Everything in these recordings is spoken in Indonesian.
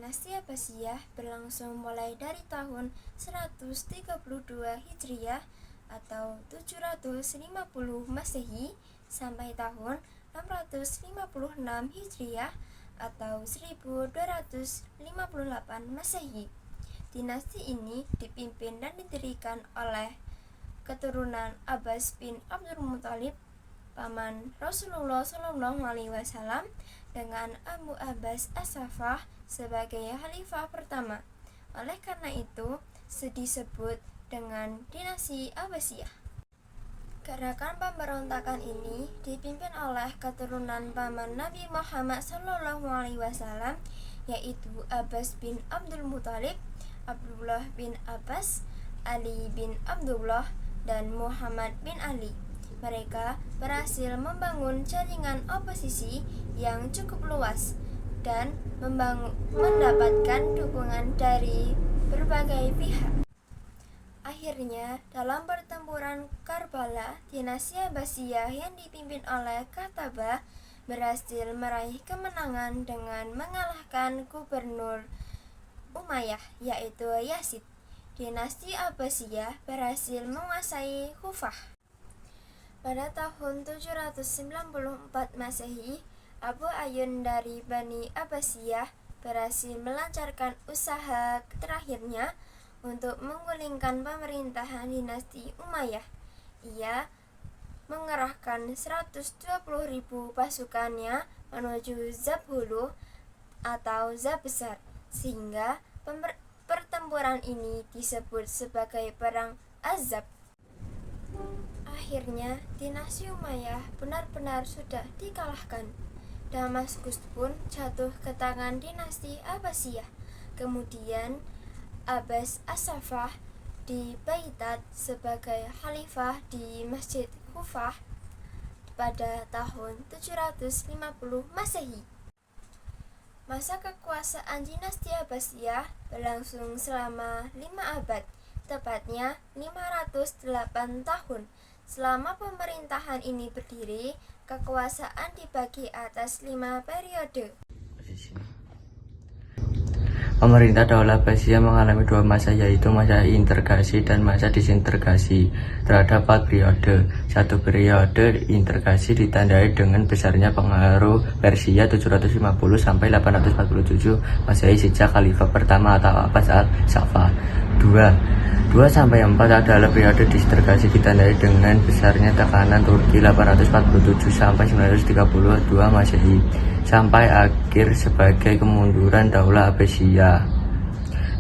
Dinasti Abbasiyah berlangsung mulai dari tahun 132 Hijriah atau 750 Masehi sampai tahun 656 Hijriah atau 1258 Masehi. Dinasti ini dipimpin dan didirikan oleh keturunan Abbas bin Abdul Muthalib, paman Rasulullah SAW, dengan Abu Abbas As-Saffah sebagai khalifah pertama. Oleh karena itu, disebut dengan dinasti Abbasiyah. Gerakan pemberontakan ini dipimpin oleh keturunan paman Nabi Muhammad SAW, yaitu Abbas bin Abdul Muthalib, Abdullah bin Abbas, Ali bin Abdullah, dan Muhammad bin Ali. Mereka berhasil membangun jaringan oposisi yang cukup luas dan mendapatkan dukungan dari berbagai pihak. Akhirnya, dalam pertempuran Karbala, dinasti Abbasiyah yang dipimpin oleh Qatabah berhasil meraih kemenangan dengan mengalahkan gubernur Umayyah, yaitu Yazid. Dinasti Abbasiyah berhasil menguasai Kufah. Pada tahun 794 Masehi, Abu Ayyub dari Bani Abbasiyah berhasil melancarkan usaha terakhirnya untuk menggulingkan pemerintahan dinasti Umayyah. Ia mengerahkan 120.000 pasukannya menuju Zabhulu atau Zab Besar, sehingga pertempuran ini disebut sebagai Perang Azab. Akhirnya, dinasti Umayyah benar-benar sudah dikalahkan. Damaskus pun jatuh ke tangan dinasti Abbasiyah. Kemudian, Abbas As-Saffah dibaiat sebagai khalifah di Masjid Kufah pada tahun 750 Masehi. Masa kekuasaan dinasti Abbasiyah berlangsung selama 5 abad, tepatnya 508 tahun. Selama pemerintahan ini berdiri, kekuasaan dibagi atas 5 periode. Pemerintah Daulah Abbasiyah mengalami 2 masa, yaitu masa intergasi dan masa disintegrasi. Terhadap 4 periode. Satu periode intergasi ditandai dengan besarnya pengaruh Persia 750 sampai 847 Masehi sejak khalifah pertama atau Abbas al-Saffah. 2 sampai 4 adalah periode disintegrasi ditandai dengan besarnya tekanan Turki 847 sampai 932 Masehi sampai akhir sebagai kemunduran Daulah Abbasiyah.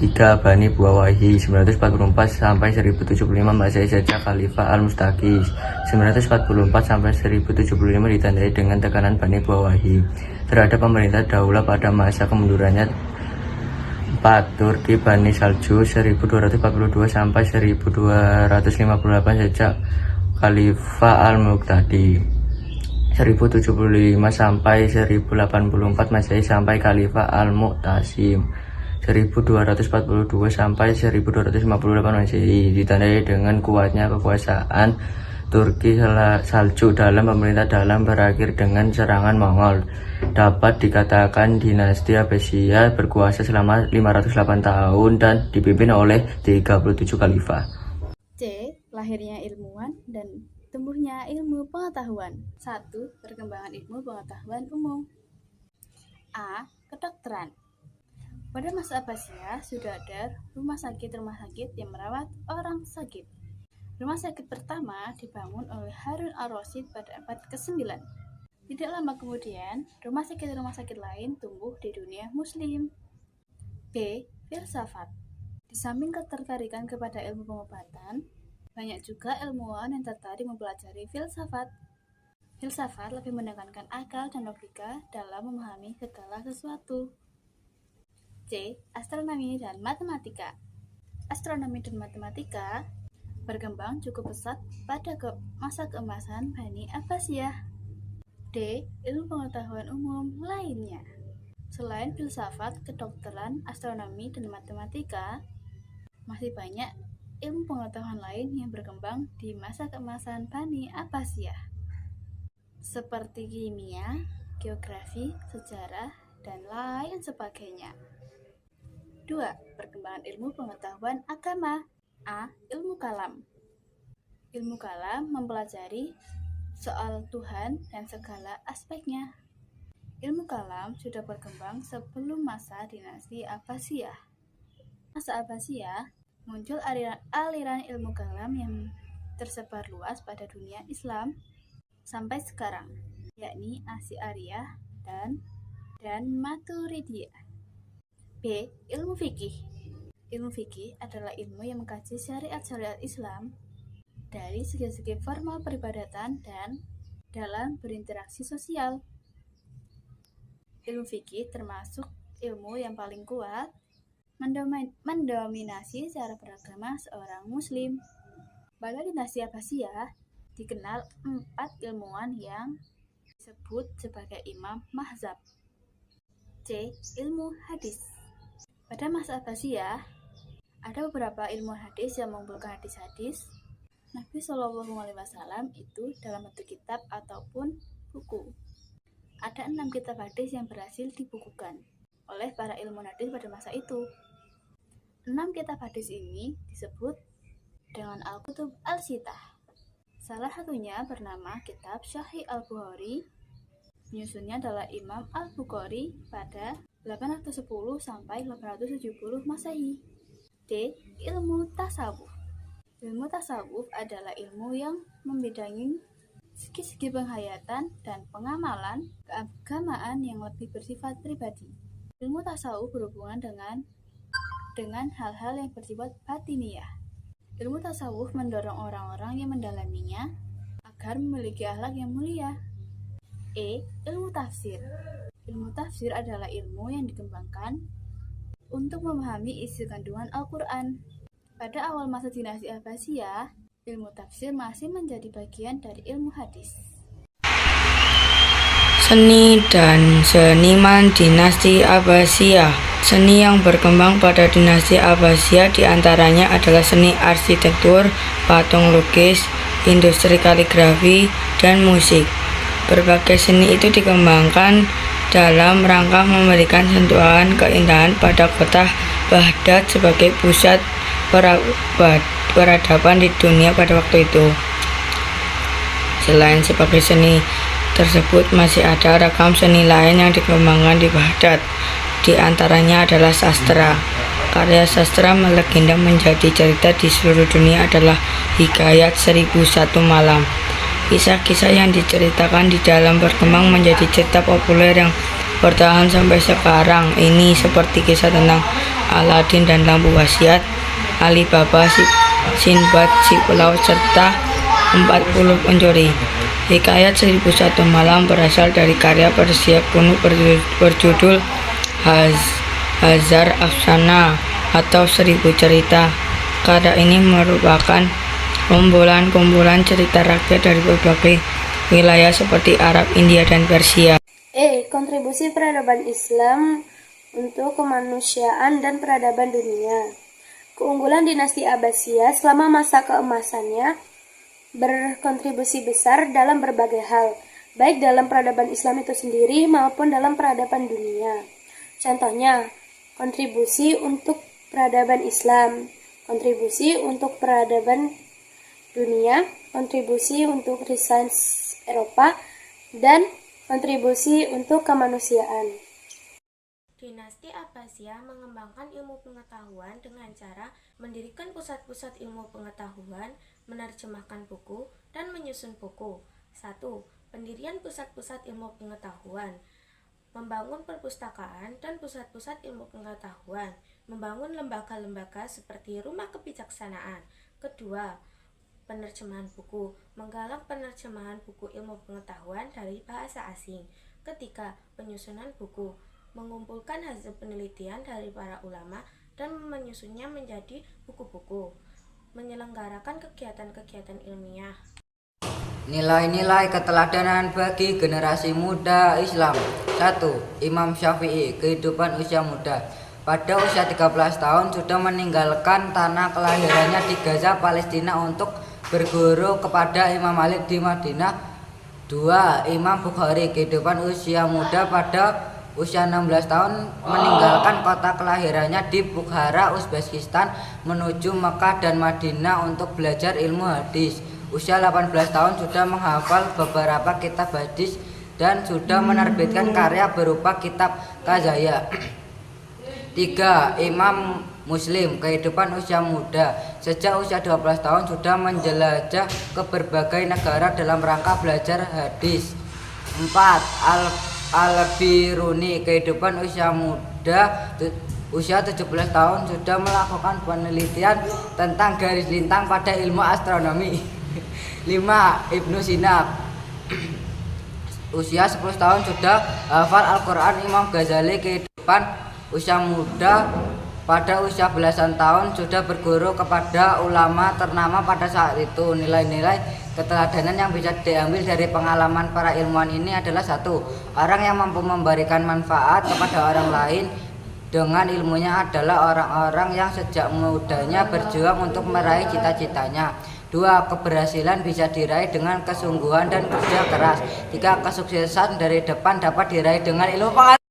3 Bani Buwahi 944 sampai 1075 Masehi sejak Khalifah Al-Mustaqis. 944 sampai 1075 ditandai dengan tekanan Bani Buwahi terhadap pemerintah Daulah pada masa kemundurannya. 4 Turki Bani Salju 1242 sampai 1258 sejak Khalifah Al-Muqtadi. 1075 sampai 1084 Masehi sampai Khalifah Al-Mu'tasim. 1242 sampai 1258 Masehi ditandai dengan kuatnya kekuasaan Turki Saljuk dalam pemerintah dalam berakhir dengan serangan Mongol. Dapat dikatakan dinasti Abbasiyah berkuasa selama 508 tahun dan dipimpin oleh 37 khalifah. C. Lahirnya ilmuwan dan tumbuhnya ilmu pengetahuan. 1. Perkembangan ilmu pengetahuan umum. A. Kedokteran. Pada masa Abbasiyah sudah ada rumah sakit yang merawat orang sakit. Rumah sakit pertama dibangun oleh Harun al-Rasyid pada abad ke-9. Tidak lama kemudian, rumah sakit lain tumbuh di dunia muslim. B. Filsafat. Di samping ketertarikan kepada ilmu pengobatan, banyak juga ilmuwan yang tertarik mempelajari filsafat. Filsafat lebih menekankan akal dan logika dalam memahami segala sesuatu. C. Astronomi dan matematika. Astronomi dan matematika berkembang cukup pesat pada masa keemasan Bani Abbasiyah. D. Ilmu pengetahuan umum lainnya. Selain filsafat, kedokteran, astronomi, dan matematika, masih banyak ilmu pengetahuan lain yang berkembang di masa keemasan Bani Abbasiyah, seperti kimia, geografi, sejarah, dan lain sebagainya. 2. Perkembangan ilmu pengetahuan agama. A. Ilmu kalam. Ilmu kalam mempelajari soal Tuhan dan segala aspeknya. Ilmu kalam sudah berkembang sebelum masa dinasti Abbasiyah. Masa Abbasiyah muncul aliran ilmu kalam yang tersebar luas pada dunia Islam sampai sekarang, yakni Asy'ariyah dan Maturidiyah. B. Ilmu fikih. Ilmu fikih adalah ilmu yang mengkaji syariat-syariat Islam dari segi-segi formal peribadatan dan dalam berinteraksi sosial. Ilmu fikih termasuk ilmu yang paling kuat mendominasi cara beragama seorang muslim. Pada dinasti Abbasiyah dikenal 4 ilmuwan yang disebut sebagai imam mazhab. C. Ilmu hadis. Pada masa Abbasiyah ada beberapa ilmu hadis yang mengumpulkan hadis-hadis Nabi SAW itu dalam bentuk kitab ataupun buku. Ada 6 kitab hadis yang berhasil dibukukan oleh para ilmuwan hadis pada masa itu. 6 kitab hadis ini disebut dengan Al-Kutub Al-Sittah. Salah satunya bernama Kitab Sahih Al-Bukhari. Penyusunnya adalah Imam Al-Bukhari pada 810 sampai 870 Masehi. D. Ilmu tasawuf. Ilmu tasawuf adalah ilmu yang membidangi segi-segi penghayatan dan pengamalan keagamaan yang lebih bersifat pribadi. Ilmu tasawuf berhubungan dengan hal-hal yang bersifat batiniyah. Ilmu tasawuf mendorong orang-orang yang mendalaminya agar memiliki akhlak yang mulia. E. Ilmu tafsir. Ilmu tafsir adalah ilmu yang dikembangkan untuk memahami isi kandungan Al-Quran. Pada awal masa dinasti Abbasiyah, ilmu tafsir masih menjadi bagian dari ilmu hadis. Seni dan seniman dinasti Abbasiyah. Seni yang berkembang pada dinasti Abbasiyah diantaranya adalah seni arsitektur, patung lukis, industri kaligrafi, dan musik. Berbagai seni itu dikembangkan dalam rangka memberikan sentuhan keindahan pada kota Baghdad sebagai pusat peradaban di dunia pada waktu itu. Selain sebagai seni tersebut, masih ada ragam seni lain yang dikembangkan di Baghdad. Di antaranya adalah sastra. Karya sastra melegenda menjadi cerita di seluruh dunia adalah Hikayat 1001 Malam. Kisah-kisah yang diceritakan di dalam berkembang menjadi cerita populer yang bertahan sampai sekarang. Ini seperti kisah tentang Aladin dan Lampu Wasiat, Alibaba, Sinbad si Pelaut, serta 40 pencuri. Hikayat 1001 Malam berasal dari karya Persia kuno berjudul Hazar Afsana atau 1000 cerita. Karya ini merupakan kumpulan cerita rakyat dari berbagai wilayah seperti Arab, India, dan Persia. E. Kontribusi peradaban Islam untuk kemanusiaan dan peradaban dunia. Keunggulan dinasti Abbasiyah selama masa keemasannya berkontribusi besar dalam berbagai hal, baik dalam peradaban Islam itu sendiri maupun dalam peradaban dunia. Contohnya, kontribusi untuk peradaban Islam, kontribusi untuk peradaban dunia, kontribusi untuk risains Eropa, dan kontribusi untuk kemanusiaan. Dinasti Abbasiyah mengembangkan ilmu pengetahuan dengan cara mendirikan pusat-pusat ilmu pengetahuan, menerjemahkan buku, dan menyusun buku. 1. Pendirian pusat-pusat ilmu pengetahuan. Membangun perpustakaan dan pusat-pusat ilmu pengetahuan, membangun lembaga-lembaga seperti rumah kebijaksanaan. Kedua, penerjemahan buku, menggalang penerjemahan buku ilmu pengetahuan dari bahasa asing. Ketiga, penyusunan buku, mengumpulkan hasil penelitian dari para ulama dan menyusunnya menjadi buku-buku, menyelenggarakan kegiatan-kegiatan ilmiah. Nilai-nilai keteladanan bagi generasi muda Islam. 1. Imam Syafi'i, kehidupan usia muda. Pada usia 13 tahun sudah meninggalkan tanah kelahirannya di Gaza, Palestina untuk berguru kepada Imam Malik di Madinah. 2. Imam Bukhari, kehidupan usia muda. Pada usia 16 tahun meninggalkan kota kelahirannya di Bukhara, Uzbekistan menuju Mekah dan Madinah untuk belajar ilmu hadis. Usia 18 tahun sudah menghafal beberapa kitab hadis dan sudah menerbitkan karya berupa kitab Kazaya. 3. Imam Muslim, kehidupan usia muda. Sejak usia 12 tahun sudah menjelajah ke berbagai negara dalam rangka belajar hadis. 4. Al-Biruni, kehidupan usia muda. Usia 17 tahun sudah melakukan penelitian tentang garis lintang pada ilmu astronomi. 5. Ibnu Sina, usia 10 tahun sudah hafal Al-Quran. Imam Ghazali, kehidupan usia muda. Pada usia belasan tahun sudah berguru kepada ulama ternama pada saat itu. Nilai-nilai keteladanan yang bisa diambil dari pengalaman para ilmuwan ini adalah: 1. Orang yang mampu memberikan manfaat kepada orang lain dengan ilmunya adalah orang-orang yang sejak mudanya berjuang untuk meraih cita-citanya. 2. Keberhasilan bisa diraih dengan kesungguhan dan kerja keras. 3. Kesuksesan dari depan dapat diraih dengan ilmu pengetahuan.